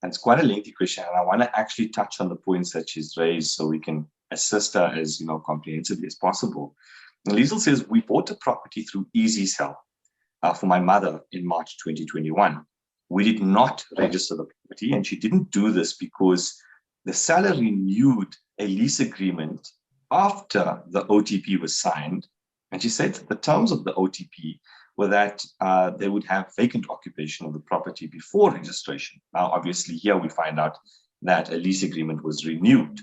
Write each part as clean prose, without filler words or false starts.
And it's quite a lengthy question, and I want to actually touch on the points that she's raised so we can assist her as comprehensively as possible. And Liesl says, we bought a property through Easy Sell for my mother in March 2021. We did not register the property, and she didn't do this because the seller renewed a lease agreement after the OTP was signed. And she said that the terms of the OTP were that they would have vacant occupation of the property before registration. Now, obviously, here we find out that a lease agreement was renewed.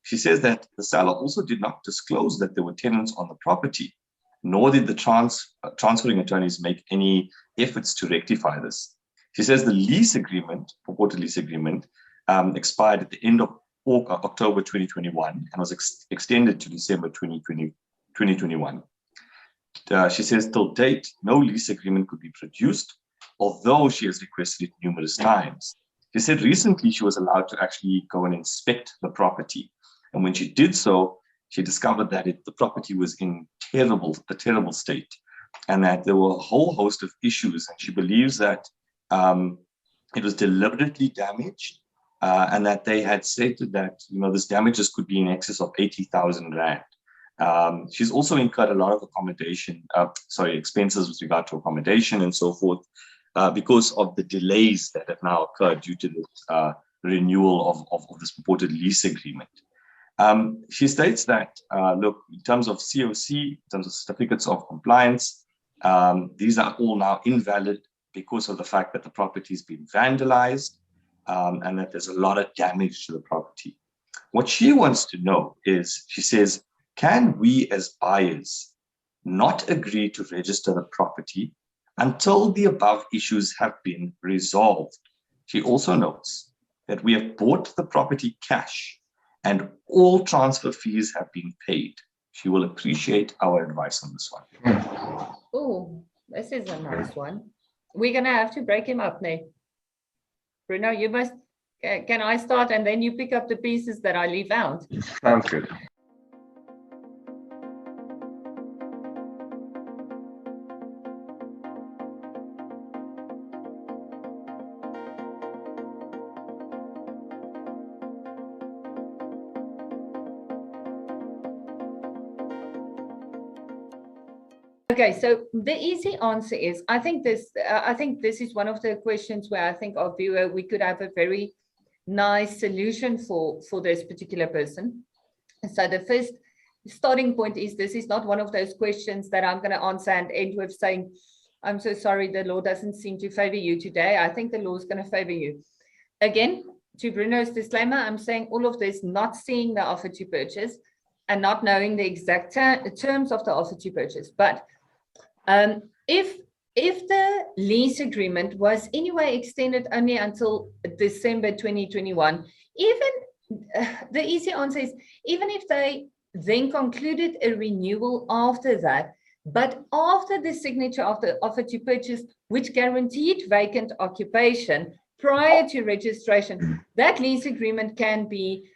She says that the seller also did not disclose that there were tenants on the property, nor did the transferring attorneys make any efforts to rectify this. She says the lease agreement, purported lease agreement, expired at the end of October 2021 and was extended to December 2021. She says till date, no lease agreement could be produced, although she has requested it numerous times. She said recently she was allowed to actually go and inspect the property. And when she did so, she discovered that the property was in a terrible state, and that there were a whole host of issues. And she believes that it was deliberately damaged, and that they had stated that this damages could be in excess of 80,000 rand. She's also incurred a lot of expenses with regard to accommodation and so forth, because of the delays that have now occurred due to this renewal of this purported lease agreement. She states that, look, in terms of COC, in terms of certificates of compliance, these are all now invalid because of the fact that the property has been vandalized, and that there's a lot of damage to the property. What she wants to know is, she says, can we as buyers not agree to register the property until the above issues have been resolved? She also notes that we have bought the property cash and all transfer fees have been paid. She will appreciate our advice on this one. Oh, this is a nice one. We're going to have to break him up now. Bruno, you must, can I start and then you pick up the pieces that I leave out? Sounds good. Okay, so the easy answer is, I think this is one of the questions where I think our viewer, we could have a very nice solution for this particular person. So the first starting point is, this is not one of those questions that I'm going to answer and end with saying, I'm so sorry, the law doesn't seem to favor you today. I think the law is going to favor you. Again, to Bruno's disclaimer, I'm saying all of this, not seeing the offer to purchase and not knowing the exact terms of the offer to purchase. But if the lease agreement was anyway extended only until December 2021, even the easy answer is, even if they then concluded a renewal after that, but after the signature of the offer to purchase, which guaranteed vacant occupation prior to registration, that lease agreement can be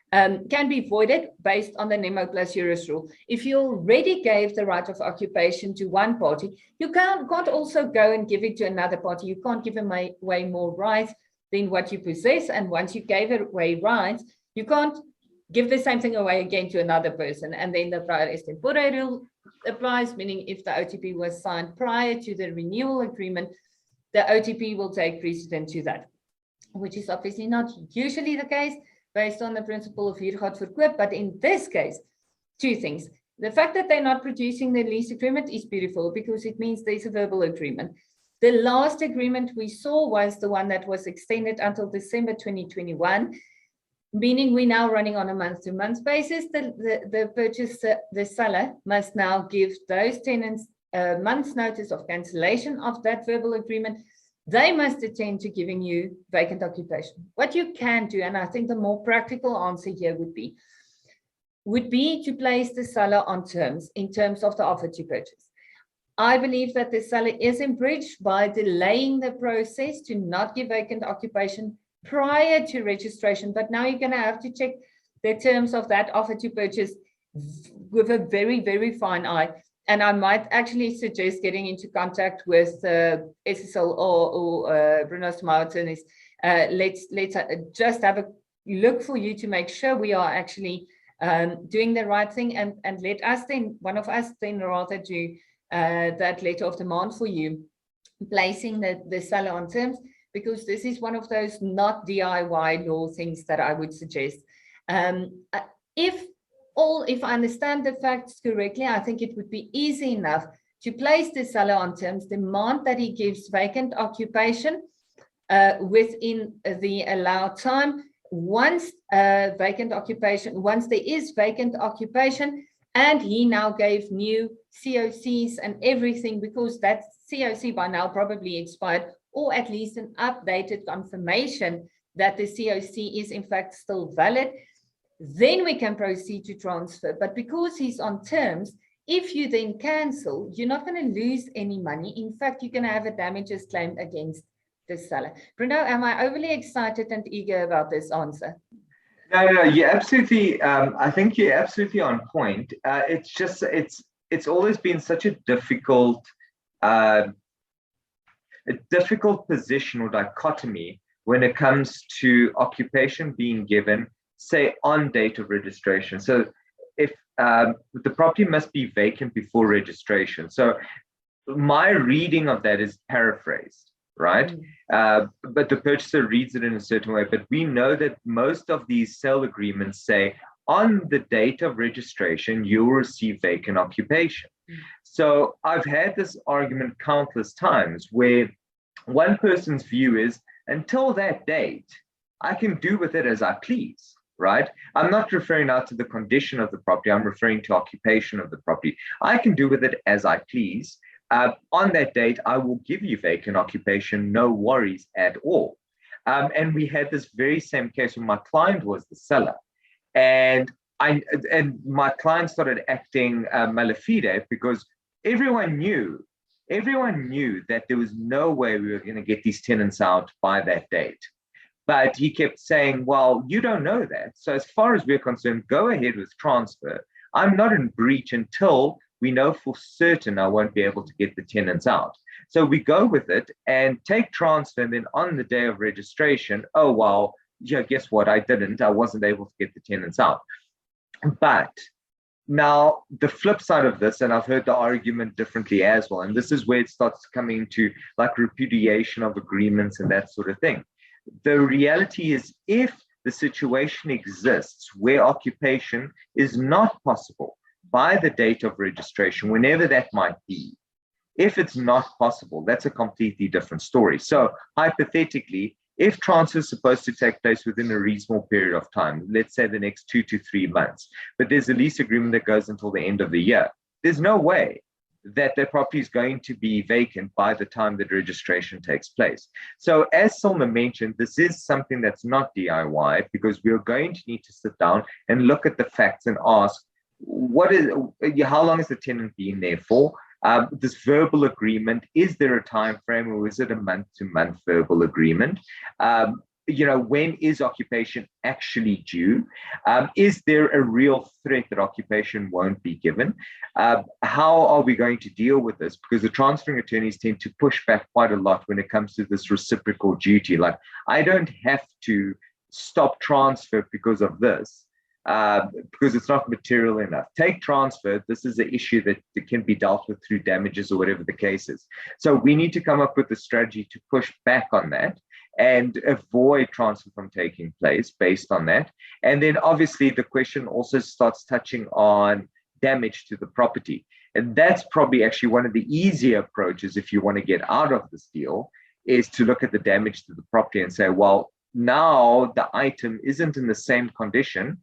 voided based on the Nemo plus Juris rule. If you already gave the right of occupation to one party, you can't also go and give it to another party. You can't give away more rights than what you possess. And once you gave away rights, you can't give the same thing away again to another person. And then the prior extempore rule applies, meaning if the OTP was signed prior to the renewal agreement, the OTP will take precedent to that, which is obviously not usually the case based on the principle of huur gaat verkoop. But in this case, two things. The fact that they're not producing the lease agreement is beautiful because it means there's a verbal agreement. The last agreement we saw was the one that was extended until December 2021, meaning we're now running on a month-to-month basis. The seller must now give those tenants a month's notice of cancellation of that verbal agreement. They must attend to giving you vacant occupation. What you can do, and I think the more practical answer here would be to place the seller on terms in terms of the offer to purchase. I believe that the seller is in breach by delaying the process to not give vacant occupation prior to registration. But now you're going to have to check the terms of that offer to purchase with a very, very fine eye. And I might actually suggest getting into contact with SSLR or Bruno Simao attorneys let's just have a look for you to make sure we are actually doing the right thing, and let us then, one of us then rather do that letter of demand for you, placing the seller on terms, because this is one of those not DIY law things that I would suggest. If I understand the facts correctly, I think it would be easy enough to place the seller on terms, demand that he gives vacant occupation within the allowed time. Once there is vacant occupation, and he now gave new COCs and everything, because that COC by now probably expired, or at least an updated confirmation that the COC is in fact still valid, then we can proceed to transfer. But because he's on terms, if you then cancel, you're not going to lose any money. In fact, you're going to have a damages claim against the seller. Bruno, am I overly excited and eager about this answer? No, you're absolutely, I think you're absolutely on point. It's just, it's always been such a difficult position or dichotomy when it comes to occupation being given, say, on date of registration. So if the property must be vacant before registration. So my reading of that is paraphrased, right? But the purchaser reads it in a certain way. But we know that most of these sale agreements say on the date of registration, you'll receive vacant occupation. So I've had this argument countless times where one person's view is, until that date, I can do with it as I please, right? I'm not referring now to the condition of the property. I'm referring to occupation of the property. I can do with it as I please. On that date, I will give you vacant occupation, no worries at all. And we had this very same case where my client was the seller. And my client started acting malafide because everyone knew that there was no way we were going to get these tenants out by that date. But he kept saying, well, you don't know that. So as far as we're concerned, go ahead with transfer. I'm not in breach until we know for certain I won't be able to get the tenants out. So we go with it and take transfer, and then on the day of registration, oh, well, yeah, guess what? I wasn't able to get the tenants out. But now the flip side of this, and I've heard the argument differently as well, and this is where it starts coming to like repudiation of agreements and that sort of thing. The reality is, if the situation exists where occupation is not possible by the date of registration, whenever that might be, if it's not possible, that's a completely different story. So hypothetically, if transfer is supposed to take place within a reasonable period of time, let's say the next 2 to 3 months, but there's a lease agreement that goes until the end of the year, there's no way that the property is going to be vacant by the time that registration takes place. So as Selma mentioned, this is something that's not DIY, because we're going to need to sit down and look at the facts and ask, how long has the tenant been there for? This verbal agreement, is there a time frame, or is it a month-to-month verbal agreement? When is occupation actually due? Is there a real threat that occupation won't be given? How are we going to deal with this? Because the transferring attorneys tend to push back quite a lot when it comes to this reciprocal duty. Like, I don't have to stop transfer because of this. Because it's not material enough. Take transfer. This is an issue that can be dealt with through damages or whatever the case is. So we need to come up with a strategy to push back on that and avoid transfer from taking place based on that. And then obviously the question also starts touching on damage to the property. And that's probably actually one of the easier approaches if you want to get out of this deal, is to look at the damage to the property and say, well, now the item isn't in the same condition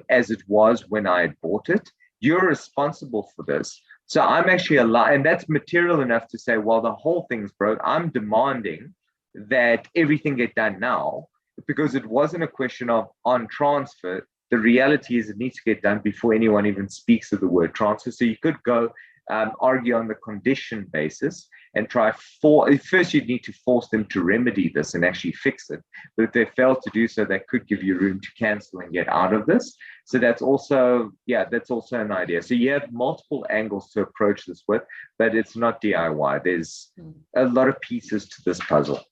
as it was when I had bought it. You're responsible for this. So I'm actually and that's material enough to say, well, the whole thing's broke. I'm demanding that everything get done now, because it wasn't a question of on transfer. The reality is it needs to get done before anyone even speaks of the word transfer. So you could go argue on the condition basis and first you'd need to force them to remedy this and actually fix it. But if they fail to do so, that could give you room to cancel and get out of this. So that's also an idea. So you have multiple angles to approach this with, but it's not DIY. There's a lot of pieces to this puzzle.